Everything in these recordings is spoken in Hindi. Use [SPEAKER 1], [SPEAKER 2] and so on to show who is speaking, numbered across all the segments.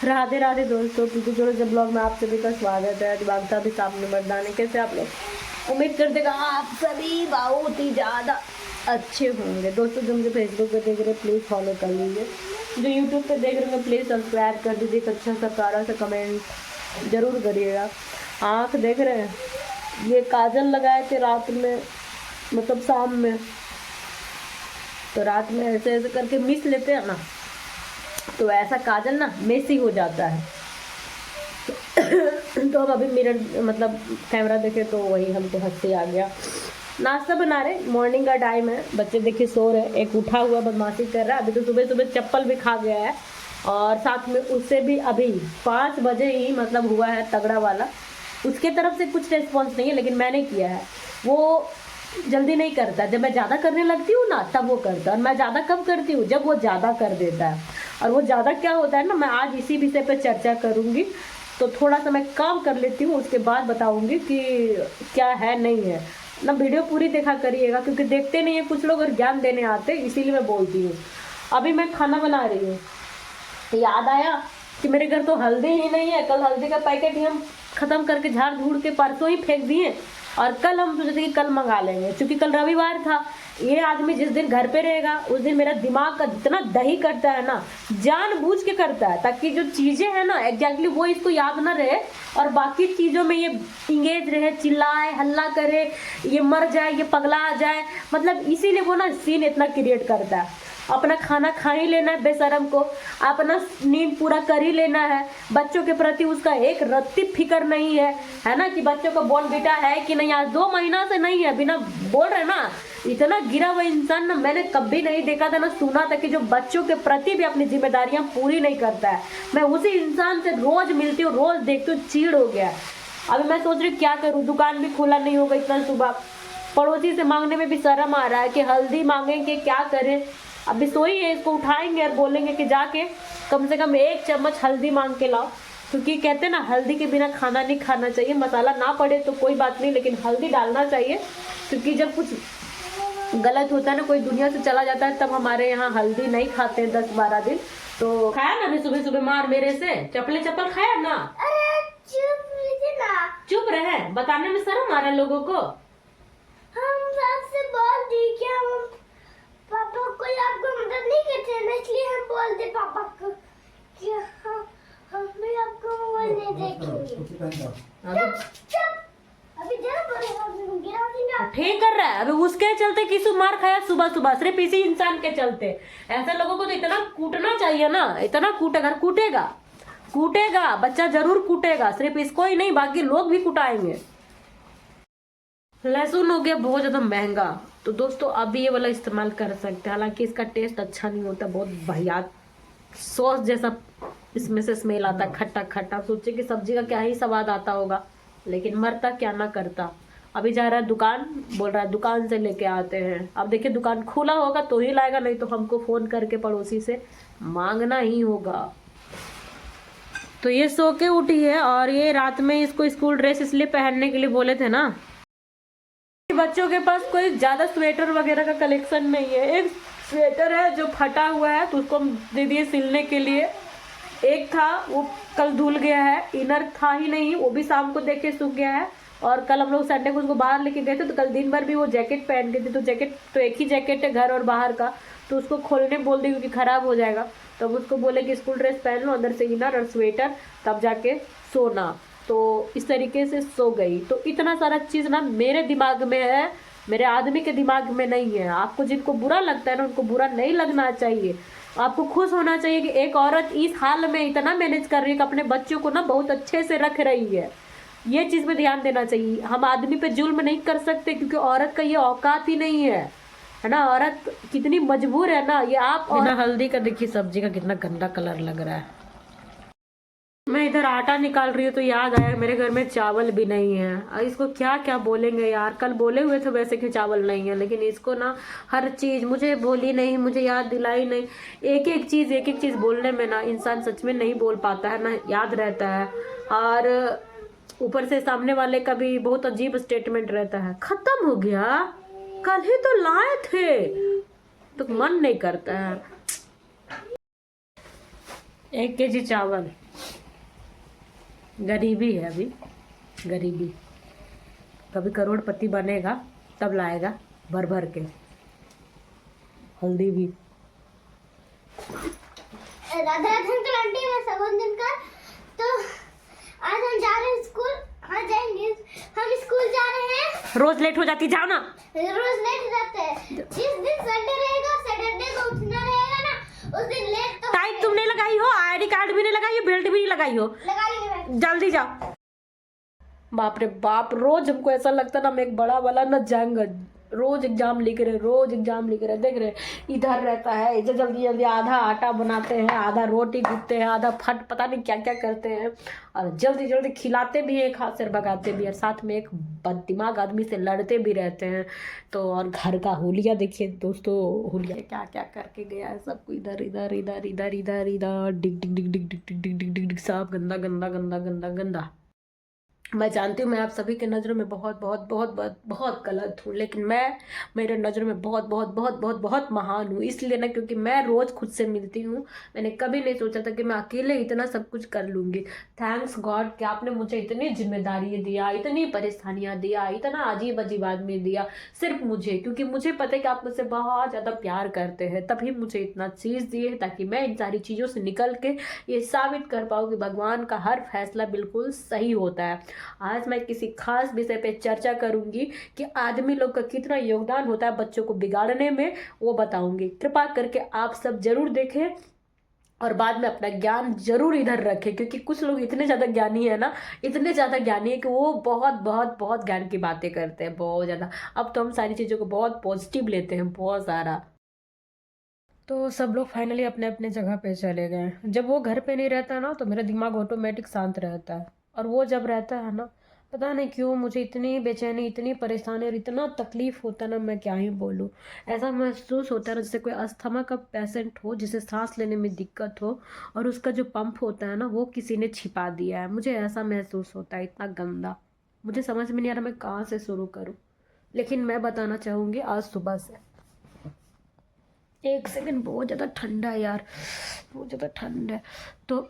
[SPEAKER 1] राधे राधे दोस्तों, क्योंकि जो जब ब्लॉग में आप सभी का स्वागत है। दिवागता भी सामने मर्दाने, कैसे आप लोग? उम्मीद करते हैं आप सभी बहुत ही ज़्यादा अच्छे होंगे। दोस्तों जो मुझे फेसबुक पे देख रहे हैं प्लीज़ फॉलो कर लीजिए, जो यूट्यूब पे देख रहे हैं प्लीज़ सब्सक्राइब कर दीजिए, एक अच्छा सा प्यारा सा कमेंट जरूर करिएगा। आँख देख रहे हैं, ये काजल लगाए थे रात में, मतलब शाम में, तो रात में ऐसे ऐसे करके मिस लेते हैं ना, तो ऐसा काजल ना मेसी हो जाता है। तो हम अभी मिरर मतलब कैमरा देखे तो वही हमको हंसी आ गया। नाश्ता बना रहे, मॉर्निंग का टाइम है, बच्चे देखिए सो रहे, एक उठा हुआ बदमाशी कर रहा है। अभी तो सुबह सुबह चप्पल भी खा गया है, और साथ में उससे भी अभी 5 बजे ही मतलब हुआ है तगड़ा वाला। उसके तरफ से कुछ रिस्पॉन्स नहीं है, लेकिन मैंने किया है। वो जल्दी नहीं करता, जब मैं ज़्यादा करने लगती हूँ ना तब वो करता है। और मैं ज़्यादा कब करती हूँ, जब वो ज़्यादा कर देता है। और वो ज़्यादा क्या होता है ना, मैं आज इसी विषय पर चर्चा करूँगी। तो थोड़ा सा मैं काम कर लेती हूँ, उसके बाद बताऊँगी कि क्या है नहीं है ना। वीडियो पूरी देखा करिएगा, क्योंकि देखते नहीं है कुछ लोग और ज्ञान देने आते, इसीलिए मैं बोलती हूँ। अभी मैं खाना बना रही हूँ, याद आया कि मेरे घर तो हल्दी ही नहीं है। कल हल्दी का पैकेट ही हम ख़त्म करके झाड़ झूड़ के परसों ही फेंक दिए, और कल हम सोचे थे कि कल मंगा लेंगे, क्योंकि कल रविवार था। ये आदमी जिस दिन घर पे रहेगा उस दिन मेरा दिमाग का जितना दही करता है ना, जानबूझ के करता है, ताकि जो चीज़ें हैं ना एग्जैक्टली वो इसको याद ना रहे, और बाकी चीज़ों में ये इंगेज रहे, चिल्लाए, हल्ला करे, ये मर जाए, ये पगला जाए, मतलब इसीलिए वो ना सीन इतना क्रिएट करता है। अपना खाना खा ही लेना है बेशरम को, अपना नींद पूरा कर ही लेना है। बच्चों के प्रति उसका एक रत्ती फिक्र नहीं है ना, कि बच्चों का बॉर्नवीटा है कि नहीं। आज 2 महीना से नहीं है, बिना बोल रहे ना, इतना गिरा हुआ इंसान ना मैंने कभी नहीं देखा था ना सुना था, कि जो बच्चों के प्रति भी अपनी जिम्मेदारियां पूरी नहीं करता है। मैं उसी इंसान से रोज मिलती हूँ, रोज देखती हूँ, चिढ़ हो गया। अभी मैं सोच रही हूँ क्या करूँ, दुकान भी खुला नहीं होगा इतना सुबह, पड़ोसी से मांगने में भी शर्म आ रहा है कि हल्दी मांगेंगे, क्या करें। अभी सोई है, इसको उठाएंगे और बोलेंगे कि जाके कम से कम 1 चम्मच हल्दी मांग के लाओ, क्योंकि कहते हैं ना हल्दी के बिना खाना नहीं खाना चाहिए। मसाला ना पड़े तो कोई बात नहीं, लेकिन हल्दी डालना चाहिए, क्योंकि जब कुछ गलत होता है ना, कोई दुनिया से चला जाता है, तब हमारे यहाँ हल्दी नहीं खाते हैं 10-12 दिन। तो खाया ना अभी सुबह सुबह मार मेरे से, चप्पल खाया ना।
[SPEAKER 2] अरे
[SPEAKER 1] चुप रहे, बताने में शर्म आ रहा है लोगों को।
[SPEAKER 2] हम सबसे बोल दी कि हम पापा को आपको मदद नहीं करते हैं, इसलिए हम बोल दे पापा को कि हम भी आपको मोबाइल नहीं देखेंगे। अभी जरा गिरा देंगे।
[SPEAKER 1] ठीक कर रहा है, अभी उसके चलते किसी मार खाया सुबह सुबह, सिर्फ इसी इंसान के चलते। ऐसे लोगों को तो इतना कूटना चाहिए ना, इतना कूटेगा बच्चा, जरूर कूटेगा, सिर्फ इसको ही नहीं बाकी लोग भी कुटाएंगे। लहसुन हो गया बहुत ज्यादा महंगा, तो दोस्तों अब ये वाला इस्तेमाल कर सकते हैं। हालांकि इसका टेस्ट अच्छा नहीं होता, बहुत वाहियात सॉस जैसा इसमें से स्मेल आता है, खट्टा खट्टा। सोचे कि सब्जी का क्या ही स्वाद आता होगा, लेकिन मरता क्या ना करता। अभी जा रहा है दुकान, बोल रहा है दुकान से लेके आते हैं। अब देखिए दुकान खुला होगा तो ही लाएगा, नहीं तो हमको फोन करके पड़ोसी से मांगना ही होगा। तो ये सो के उठी है, और ये रात में इसको स्कूल ड्रेस इसलिए पहनने के लिए बोले थे ना। बच्चों के पास कोई ज्यादा स्वेटर वगैरह का कलेक्शन नहीं है। एक स्वेटर है जो फटा हुआ है, तो उसको दे दिए सिलने के लिए। एक था वो कल धुल गया है, इनर था ही नहीं, वो भी शाम को देख के सूख गया है। और कल हम लोग संडे को उसको बाहर लेके गए थे, तो कल दिन भर भी वो जैकेट पहन के थी। तो जैकेट तो एक ही जैकेट है घर और बाहर का, तो उसको खोलने बोल दी क्योंकि खराब हो जाएगा। तब उसको बोले कि स्कूल ड्रेस पहन लो, अंदर से इनर और स्वेटर, तब जाके सोना। तो इस तरीके से सो गई। तो इतना सारा चीज़ ना मेरे दिमाग में है, मेरे आदमी के दिमाग में नहीं है। आपको जिनको बुरा लगता है ना, उनको बुरा नहीं लगना चाहिए। आपको खुश होना चाहिए कि एक औरत इस हाल में इतना मैनेज कर रही है कि अपने बच्चों को ना बहुत अच्छे से रख रही है। ये चीज़ पे ध्यान देना चाहिए। हम आदमी पे जुल्म नहीं कर सकते, क्योंकि औरत का ये औकात ही नहीं है ना। औरत कितनी मजबूर है ना। ये आप बिना हल्दी का देखिए सब्जी का कितना गंदा कलर लग रहा है। मैं इधर आटा निकाल रही हूँ तो याद आया मेरे घर में चावल भी नहीं है। इसको क्या क्या बोलेंगे यार, कल बोले हुए थे वैसे कि चावल नहीं है, लेकिन इसको ना हर चीज़ मुझे बोली नहीं, मुझे याद दिलाई नहीं। एक एक चीज़ बोलने में ना इंसान सच में नहीं बोल पाता है ना, याद रहता है। और ऊपर से सामने वाले का भी बहुत अजीब स्टेटमेंट रहता है, खत्म हो गया, कल ही तो लाए थे, तो मन नहीं करता है। 1 kg चावल, गरीबी है अभी, गरीबी। कभी करोड़पति बनेगा तब लाएगा भर भर के। हल्दी भी।
[SPEAKER 2] राधा अंकल आंटी मैं सबोधन का, तो आज हम जा रहे हैं स्कूल। हाँ जाएंगे, हम स्कूल जा रहे हैं।
[SPEAKER 1] रोज लेट हो जाती, जाओ ना।
[SPEAKER 2] रोज लेट हो जाते हैं। जिस दिन संडे रहेगा, सैटरडे को उठना रहेगा ना, उस दिन लेट तो
[SPEAKER 1] टाइम तुमने लगाई हो, आईडी कार्ड भी नहीं लगाई हो, बेल्ट भी नहीं लगाई हो।
[SPEAKER 2] लगा लेंगे।
[SPEAKER 1] जल्दी जाओ। बाप रे बाप, रोज हमको ऐसा लगता ना मैं एक बड़ा वाला ना जंग, रोज एग्जाम लिख रहे, रोज एग्जाम लिख रहे। देख रहे इधर रहता है, इधर जल्दी जल्दी आधा आटा बनाते हैं, आधा रोटी गूंथते हैं, आधा फट पता नहीं क्या क्या करते हैं, और जल्दी जल्दी खिलाते भी हैं, एक हाथ से भगाते भी हैं, साथ में एक बददिमाग आदमी से लड़ते भी रहते हैं। तो और घर का हुलिया देखिए दोस्तों, हुलिया क्या क्या करके गया है सबको, इधर इधर इधर इधर इधर इधर डिग डिग डिग डिग डिग डिग डिग डिग डिग डिग, सब गंदा गंदा गंदा गंदा गंदा। मैं जानती हूँ मैं आप सभी के नज़रों में बहुत बहुत बहुत बहुत बहुत गलत हूँ, लेकिन मैं मेरे नज़रों में बहुत बहुत बहुत बहुत बहुत महान हूँ। इसलिए ना क्योंकि मैं रोज़ खुद से मिलती हूँ, मैंने कभी नहीं सोचा था कि मैं अकेले इतना सब कुछ कर लूँगी। थैंक्स गॉड कि आपने मुझे इतनी जिम्मेदारी दिया, इतनी परेशानियाँ दिया, इतना अजीब अजीब आदमी दिया, सिर्फ मुझे, क्योंकि मुझे पता है कि आप मुझसे बहुत ज़्यादा प्यार करते हैं, तभी मुझे इतना चीज़ दिए ताकि मैं इन सारी चीज़ों से निकल के ये साबित कर पाऊँ कि भगवान का हर फैसला बिल्कुल सही होता है। आज मैं किसी खास विषय पे चर्चा करूंगी कि आदमी लोग का कितना योगदान होता है बच्चों को बिगाड़ने में, वो बताऊंगी। कृपा करके आप सब जरूर देखें और बाद में अपना ज्ञान जरूर इधर रखें, क्योंकि कुछ लोग इतने ज़्यादा ज्ञानी है ना, इतने ज़्यादा ज्ञानी है कि वो बहुत बहुत बहुत ज्ञान की बातें करते हैं, बहुत ज़्यादा। अब तो हम सारी चीज़ों को बहुत पॉजिटिव लेते हैं, बहुत सारा। तो सब लोग फाइनली अपने अपने जगह पे चले गए। जब वो घर पे नहीं रहता ना तो मेरा दिमाग ऑटोमेटिक शांत रहता है, और वो जब रहता है ना, पता नहीं क्यों मुझे इतनी बेचैनी, इतनी परेशानी और इतना तकलीफ होता है ना, मैं क्या ही बोलूँ। ऐसा महसूस होता है ना जैसे कोई अस्थमा का पेशेंट हो, जिसे सांस लेने में दिक्कत हो, और उसका जो पंप होता है ना वो किसी ने छिपा दिया है। मुझे ऐसा महसूस होता है, इतना गंदा। मुझे समझ में नहीं आ रहा मैं कहाँ से शुरू करूँ, लेकिन मैं बताना चाहूँगी आज सुबह से। एक सेकंड, बहुत ज़्यादा ठंडा है यार, बहुत ज़्यादा ठंड है। तो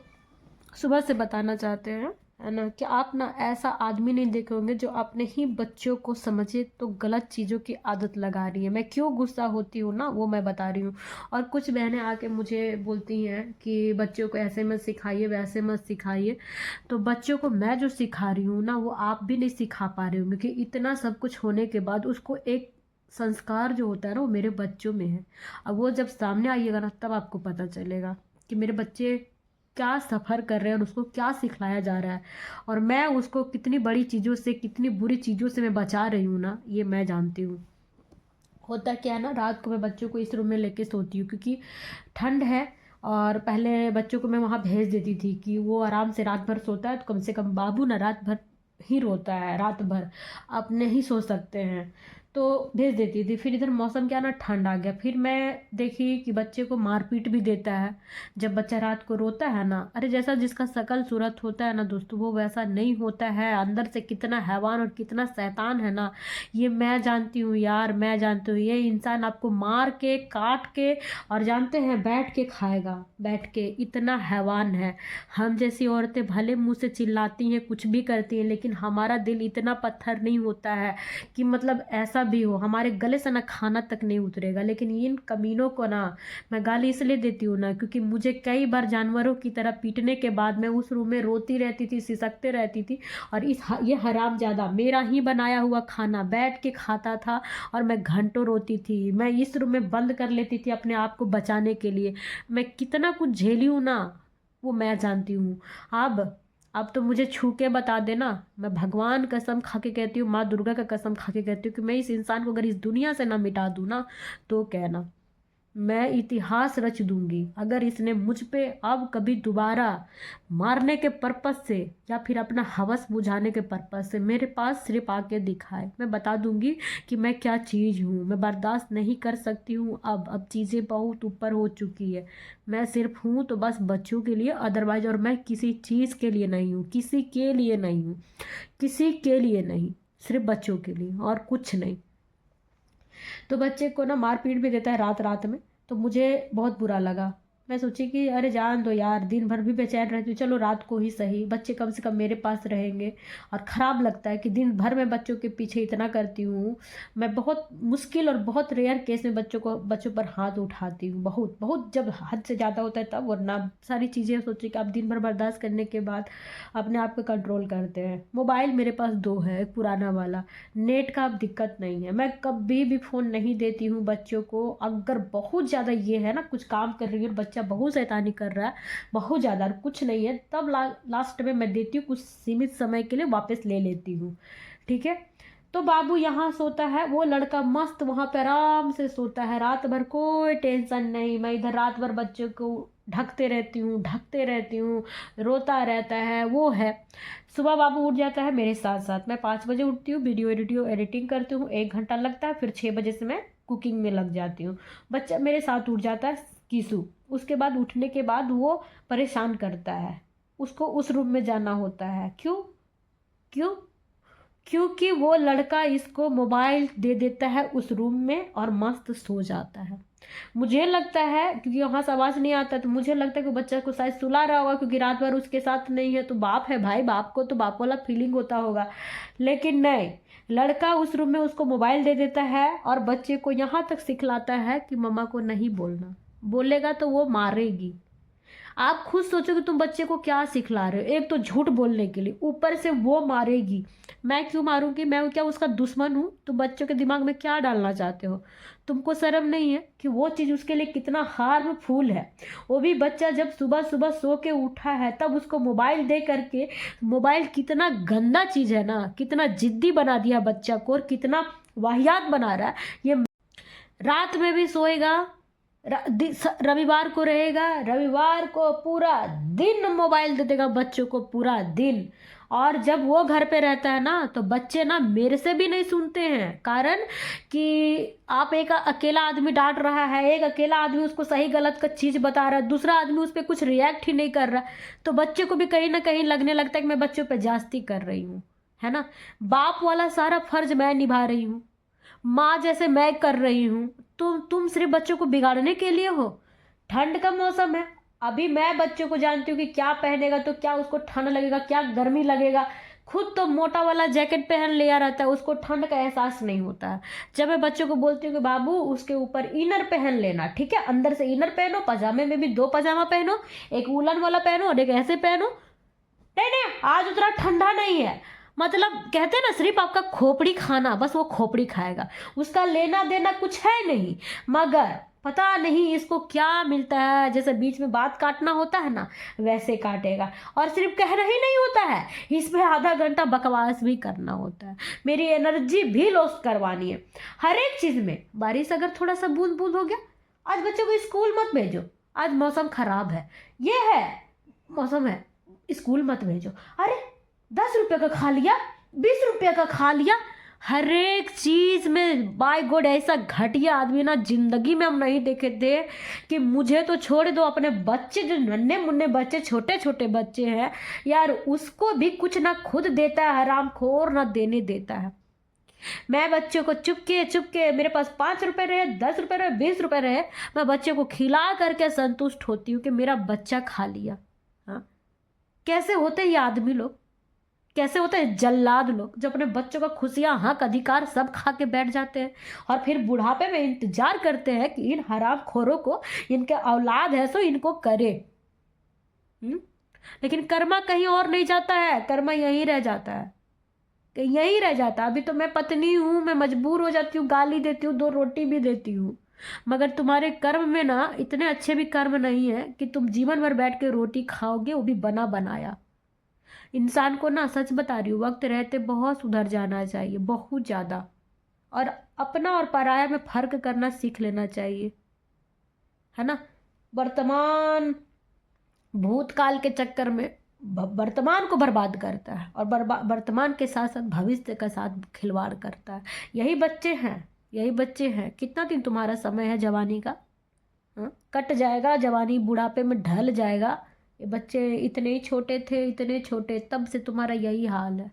[SPEAKER 1] सुबह से बताना चाहते हैं, है ना, कि आप ना ऐसा आदमी नहीं देखे होंगे जो अपने ही बच्चों को समझे तो गलत चीज़ों की आदत लगा रही है। मैं क्यों गुस्सा होती हूँ ना वो मैं बता रही हूँ। और कुछ बहनें आके मुझे बोलती हैं कि बच्चों को ऐसे मत सिखाइए, वैसे मत सिखाइए। तो बच्चों को मैं जो सिखा रही हूँ ना वो आप भी नहीं सिखा पा रहे होंगे, कि इतना सब कुछ होने के बाद उसको एक संस्कार जो होता है ना वो मेरे बच्चों में है। अब वो जब सामने आइएगा ना तब आपको पता चलेगा कि मेरे बच्चे क्या सफ़र कर रहे हैं और उसको क्या सिखलाया जा रहा है, और मैं उसको कितनी बड़ी चीज़ों से, कितनी बुरी चीज़ों से मैं बचा रही हूँ ना, ये मैं जानती हूँ। होता क्या है ना, रात को मैं बच्चों को इस रूम में लेके सोती हूँ क्योंकि ठंड है, और पहले बच्चों को मैं वहाँ भेज देती थी कि वो आराम से रात भर सोता है, तो कम से कम बाबू ना रात भर ही रोता है, रात भर आप नहीं सो सकते हैं, तो भेज देती थी। फिर इधर मौसम क्या ना ठंड आ गया, फिर मैं देखी कि बच्चे को मारपीट भी देता है जब बच्चा रात को रोता है ना। अरे जैसा जिसका शकल सूरत होता है ना दोस्तों, वो वैसा नहीं होता है, अंदर से कितना हैवान और कितना शैतान है ना, ये मैं जानती हूँ यार, मैं जानती हूँ। ये इंसान आपको मार के, काट के, और जानते हैं बैठ के खाएगा, बैठ के, इतना हैवान है। हम जैसी औरतें भले मुंह से चिल्लाती हैं, कुछ भी करती हैं, लेकिन हमारा दिल इतना पत्थर नहीं होता है कि मतलब ऐसा भी हो, हमारे गले से ना खाना तक नहीं उतरेगा। लेकिन इन कमीनों को ना मैं गाली इसलिए देती हूँ ना क्योंकि मुझे कई बार जानवरों की तरह पीटने के बाद मैं उस रूम में रोती रहती थी, सिसकते रहती थी, और ये हरामजादा मेरा ही बनाया हुआ खाना बैठ के खाता था, और मैं घंटों रोती थी। मैं इस रूम में बंद कर लेती थी अपने आप को बचाने के लिए। मैं कितना कुछ झेली हूँ ना वो मैं जानती हूँ। अब तो मुझे छू के बता देना, मैं भगवान कसम खा के कहती हूँ, माँ दुर्गा का कसम खा के कहती हूँ कि मैं इस इंसान को अगर इस दुनिया से ना मिटा दूँ ना तो कहना मैं इतिहास रच दूंगी। अगर इसने मुझ पे अब कभी दोबारा मारने के पर्पस से या फिर अपना हवस बुझाने के पर्पस से मेरे पास सिर्फ आके दिखाए, मैं बता दूंगी कि मैं क्या चीज़ हूँ। मैं बर्दाश्त नहीं कर सकती हूँ, अब चीज़ें बहुत ऊपर हो चुकी है। मैं सिर्फ हूँ तो बस बच्चों के लिए, अदरवाइज और मैं किसी चीज़ के लिए नहीं हूँ, किसी के लिए नहीं हूँ, किसी के लिए नहीं, सिर्फ बच्चों के लिए और कुछ नहीं। तो बच्चे को ना मार पीट भी देता है रात रात में, तो मुझे बहुत बुरा लगा। मैं सोची कि अरे जान दो यार, दिन भर भी बेचैन रहती हूँ, चलो रात को ही सही, बच्चे कम से कम मेरे पास रहेंगे। और ख़राब लगता है कि दिन भर मैं बच्चों के पीछे इतना करती हूँ। मैं बहुत मुश्किल और बहुत रेयर केस में बच्चों पर हाथ उठाती हूँ, बहुत बहुत जब हद से ज़्यादा होता है तब, वरना सारी चीज़ें सोची कि आप दिन भर बर्दाश्त करने के बाद अपने आप को कंट्रोल करते हैं। मोबाइल मेरे पास 2 है, एक पुराना वाला, नेट का अब दिक्कत नहीं है, मैं कभी भी फ़ोन नहीं देती हूँ बच्चों को। अगर बहुत ज़्यादा ये है ना, कुछ काम कर रही हूँ, बच्चा बहुत शैतानी कर रहा है बहुत ज़्यादा और कुछ नहीं है, तब लास्ट में मैं देती हूँ, कुछ सीमित समय के लिए वापस ले लेती हूँ, ठीक है। तो बाबू यहाँ सोता है, वो लड़का मस्त वहाँ पे आराम से सोता है, रात भर कोई टेंशन नहीं। मैं इधर रात भर बच्चों को ढकते रहती हूँ, रोता रहता है, वो है। सुबह बाबू उठ जाता है मेरे साथ साथ, मैं 5 बजे उठती हूँ, वीडियो एडिटिंग करती हूँ, 1 घंटा लगता है, फिर 6 बजे से मैं कुकिंग में लग जाती हूँ। बच्चा मेरे साथ उठ जाता है, कीसू। उसके बाद उठने के बाद वो परेशान करता है, उसको उस रूम में जाना होता है। क्यों क्यों? क्योंकि वो लड़का इसको मोबाइल दे देता है उस रूम में और मस्त सो जाता है। मुझे लगता है, क्योंकि वहाँ से आवाज़ नहीं आता, तो मुझे लगता है कि बच्चा को शायद सुला रहा होगा, क्योंकि रात भर उसके साथ नहीं है। तो बाप है भाई, बाप को तो बाप वाला फीलिंग होता होगा, लेकिन नहीं, लड़का उस रूम में उसको मोबाइल दे देता है और बच्चे को यहाँ तक सिखलाता है कि मम्मा को नहीं बोलना, बोलेगा तो वो मारेगी। आप खुद सोचो कि तुम बच्चे को क्या सिखला रहे हो। एक तो झूठ बोलने के लिए, ऊपर से वो मारेगी। मैं क्यों मारूंगी? मैं क्या उसका दुश्मन हूँ? तुम बच्चों के दिमाग में क्या डालना चाहते हो? तुमको शर्म नहीं है कि वो चीज़ उसके लिए कितना हार्मफुल है? वो भी बच्चा जब सुबह सुबह सो के उठा है तब उसको मोबाइल दे करके, मोबाइल कितना गंदा चीज़ है ना, कितना जिद्दी बना दिया बच्चा को और कितना वाहियात बना रहा है। ये रात में भी सोएगा, रविवार को रहेगा, रविवार को पूरा दिन मोबाइल दे देगा बच्चों को, पूरा दिन। और जब वो घर पे रहता है ना, तो बच्चे ना मेरे से भी नहीं सुनते हैं, कारण कि आप एक अकेला आदमी डांट रहा है, एक अकेला आदमी उसको सही गलत का चीज़ बता रहा है, दूसरा आदमी उस पर कुछ रिएक्ट ही नहीं कर रहा, तो बच्चे को भी कहीं ना कहीं लगने लगता है कि मैं बच्चों पे जास्ती कर रही हूँ, है ना। बाप वाला सारा फर्ज मैं निभा रही हूँ, माँ जैसे मैं कर रही हूँ, तुम सिर्फ बच्चों को बिगाड़ने के लिए हो। ठंड का मौसम है, अभी मैं बच्चों को जानती हूँ कि क्या पहनेगा तो क्या उसको ठंड लगेगा, क्या गर्मी लगेगा। खुद तो मोटा वाला जैकेट पहन लिया रहता है, उसको ठंड का एहसास नहीं होता है। जब मैं बच्चों को बोलती हूँ कि बाबू उसके ऊपर इनर पहन लेना, ठीक है, अंदर से इनर पहनो, पजामे में भी 2 पजामा पहनो, एक वूलन वाला पहनो और एक ऐसे पहनो। नहीं नहीं, आज उतना ठंडा नहीं है, मतलब कहते हैं ना, सिर्फ आपका खोपड़ी खाना, बस वो खोपड़ी खाएगा, उसका लेना देना कुछ है नहीं। मगर पता नहीं इसको क्या मिलता है, जैसे बीच में बात काटना होता है ना, वैसे काटेगा। और सिर्फ कहना ही नहीं होता है, इसमें आधा घंटा बकवास भी करना होता है, मेरी एनर्जी भी लॉस करवानी है हर एक चीज़ में। बारिश अगर थोड़ा सा बूंद बूंद हो गया, आज बच्चों को स्कूल मत भेजो, आज मौसम खराब है, ये है मौसम है, स्कूल मत भेजो। अरे 10 रुपये का खा लिया, 20 रुपये का खा लिया, हर एक चीज़ में बाय गॉड ऐसा घटिया आदमी ना जिंदगी में हम नहीं देखे थे। कि मुझे तो छोड़ दो, अपने बच्चे जो नन्हे मुन्ने बच्चे, छोटे छोटे बच्चे हैं यार, उसको भी कुछ ना खुद देता है हरामखोर, ना देने देता है। मैं बच्चों को चुपके मेरे पास 5 रुपये रहे, 10 रुपये रहे, 20 रुपये रहे, मैं बच्चे को खिला करके संतुष्ट होती हूँ कि मेरा बच्चा खा लिया। हाँ, कैसे होते ये आदमी लोग, कैसे होते हैं जल्लाद लोग, जो अपने बच्चों का खुशियां, हक, अधिकार सब खा के बैठ जाते हैं और फिर बुढ़ापे में इंतजार करते हैं कि इन हरामखोरों को, इनके औलाद है सो इनको करे। लेकिन कर्मा कहीं और नहीं जाता है, कर्मा यहीं रह जाता है, यहीं रह जाता है। अभी तो मैं पत्नी हूँ, मैं मजबूर हो जाती हूँ, गाली देती हूँ, 2 रोटी भी देती हूँ, मगर तुम्हारे कर्म में ना इतने अच्छे भी कर्म नहीं है कि तुम जीवन भर बैठ के रोटी खाओगे, वो भी बना बनाया। इंसान को ना, सच बता रही हूँ, वक्त रहते बहुत सुधर जाना चाहिए, बहुत ज़्यादा, और अपना और पराया में फर्क करना सीख लेना चाहिए, है ना। वर्तमान भूतकाल के चक्कर में वर्तमान को बर्बाद करता है और वर्तमान के साथ साथ भविष्य के साथ खिलवाड़ करता है। यही बच्चे हैं। कितना दिन तुम्हारा समय है जवानी का? कट जाएगा, जवानी बुढ़ापे में ढल जाएगा। ये बच्चे इतने ही छोटे थे, इतने छोटे, तब से तुम्हारा यही हाल है।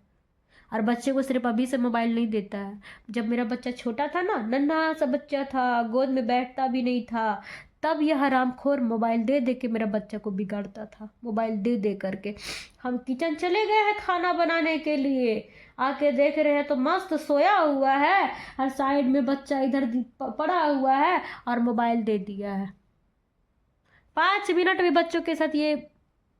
[SPEAKER 1] और बच्चे को सिर्फ अभी से मोबाइल नहीं देता है। जब मेरा बच्चा छोटा था ना, नन्हा सा बच्चा था, गोद में बैठता भी नहीं था, तब यह हरामखोर मोबाइल दे दे के मेरा बच्चा को बिगाड़ता था, मोबाइल दे दे करके। हम किचन चले गए हैं खाना बनाने के लिए, आके देख रहे हैं तो मस्त सोया हुआ है और साइड में बच्चा इधर पड़ा हुआ है और मोबाइल दे दिया है। 5 मिनट भी बच्चों के साथ ये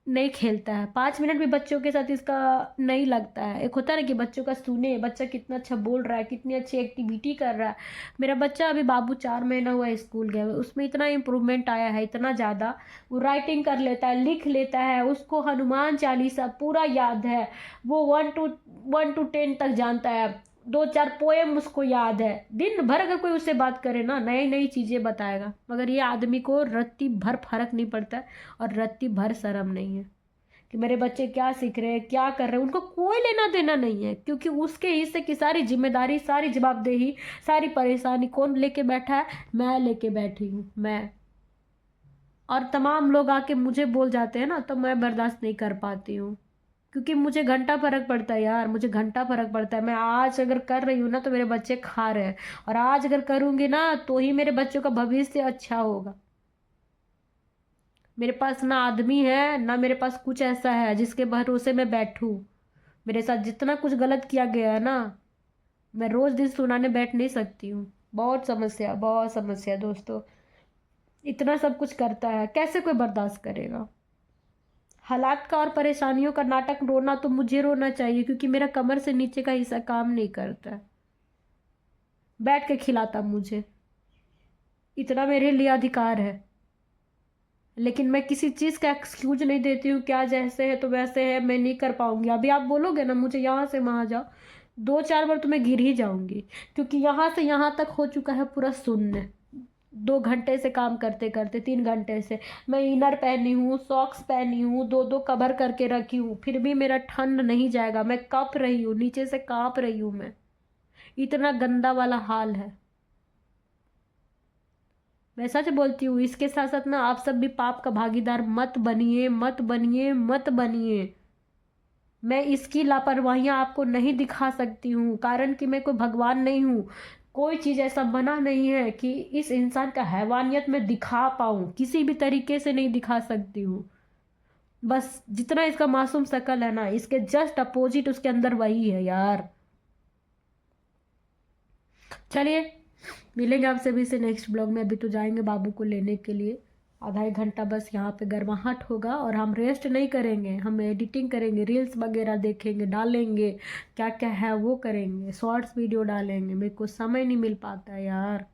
[SPEAKER 1] नहीं खेलता है, 5 मिनट भी बच्चों के साथ इसका नहीं लगता है। एक होता है ना कि बच्चों का सुने, बच्चा कितना अच्छा बोल रहा है, कितनी अच्छी एक्टिविटी कर रहा है। मेरा बच्चा अभी बाबू 4 महीना हुआ है स्कूल गया हुआ, उसमें इतना इम्प्रूवमेंट आया है, इतना ज़्यादा। वो राइटिंग कर लेता है, लिख लेता है, उसको हनुमान चालीसा पूरा याद है। वो 1 to 10 तक जानता है, 2-4 पोएम उसको याद है। दिन भर अगर कोई उससे बात करे ना, नई नई चीज़ें बताएगा। मगर ये आदमी को रत्ती भर फर्क नहीं पड़ता है और रत्ती भर शर्म नहीं है कि मेरे बच्चे क्या सीख रहे हैं, क्या कर रहे हैं। उनको कोई लेना देना नहीं है, क्योंकि उसके हिस्से की सारी जिम्मेदारी, सारी जवाबदेही, सारी परेशानी कौन लेके बैठा है? मैं लेके बैठी हूँ, मैं। और तमाम लोग आके मुझे बोल जाते हैं ना, तो मैं बर्दाश्त नहीं कर पाती हूँ, क्योंकि मुझे घंटा फर्क पड़ता है यार, मुझे घंटा फर्क पड़ता है। मैं आज अगर कर रही हूँ ना तो मेरे बच्चे खा रहे हैं, और आज अगर करूँगी ना तो ही मेरे बच्चों का भविष्य अच्छा होगा। मेरे पास ना आदमी है, ना मेरे पास कुछ ऐसा है जिसके भरोसे मैं बैठूँ। मेरे साथ जितना कुछ गलत किया गया है ना, मैं रोज़ दिन सुनाने बैठ नहीं सकती हूँ। बहुत समस्या दोस्तों। इतना सब कुछ करता है, कैसे कोई बर्दाश्त करेगा? हालात का और परेशानियों का नाटक रोना तो मुझे रोना चाहिए, क्योंकि मेरा कमर से नीचे का हिस्सा काम नहीं करता। बैठ के खिलाता मुझे, इतना मेरे लिए अधिकार है। लेकिन मैं किसी चीज़ का एक्सक्यूज नहीं देती हूँ, क्या जैसे है तो वैसे है, मैं नहीं कर पाऊंगी। अभी आप बोलोगे ना मुझे यहाँ से वहाँ जाओ, 2-4 बार तो मैं गिर ही जाऊंगी, क्योंकि यहाँ से यहाँ तक हो चुका है पूरा शून्य। 2 घंटे से काम करते करते, 3 घंटे से मैं इनर पहनी हूँ, सॉक्स पहनी हूँ, 2-2 कवर करके रखी हूँ, फिर भी मेरा ठंड नहीं जाएगा। मैं कँप रही हूँ, नीचे से काँप रही हूँ मैं। इतना गंदा वाला हाल है। मैं सच बोलती हूँ, इसके साथ साथ ना आप सब भी पाप का भागीदार मत बनिए, मत बनिए, मत बनिए। मैं इसकी लापरवाहियाँ आपको नहीं दिखा सकती हूँ, कारण कि मैं कोई भगवान नहीं हूँ। कोई चीज़ ऐसा बना नहीं है कि इस इंसान का हैवानियत मैं दिखा पाऊँ, किसी भी तरीके से नहीं दिखा सकती हूँ। बस जितना इसका मासूम शक्ल है ना, इसके जस्ट अपोजिट उसके अंदर वही है यार। चलिए मिलेंगे आपसे भी से नेक्स्ट ब्लॉग में। अभी तो जाएंगे बाबू को लेने के लिए, आधा 1 घंटा बस यहाँ पे गर्माहट होगा, और हम रेस्ट नहीं करेंगे, हम एडिटिंग करेंगे, रील्स वगैरह देखेंगे, डालेंगे, क्या क्या है वो करेंगे, शॉर्ट्स वीडियो डालेंगे। मेरे को समय नहीं मिल पाता है यार।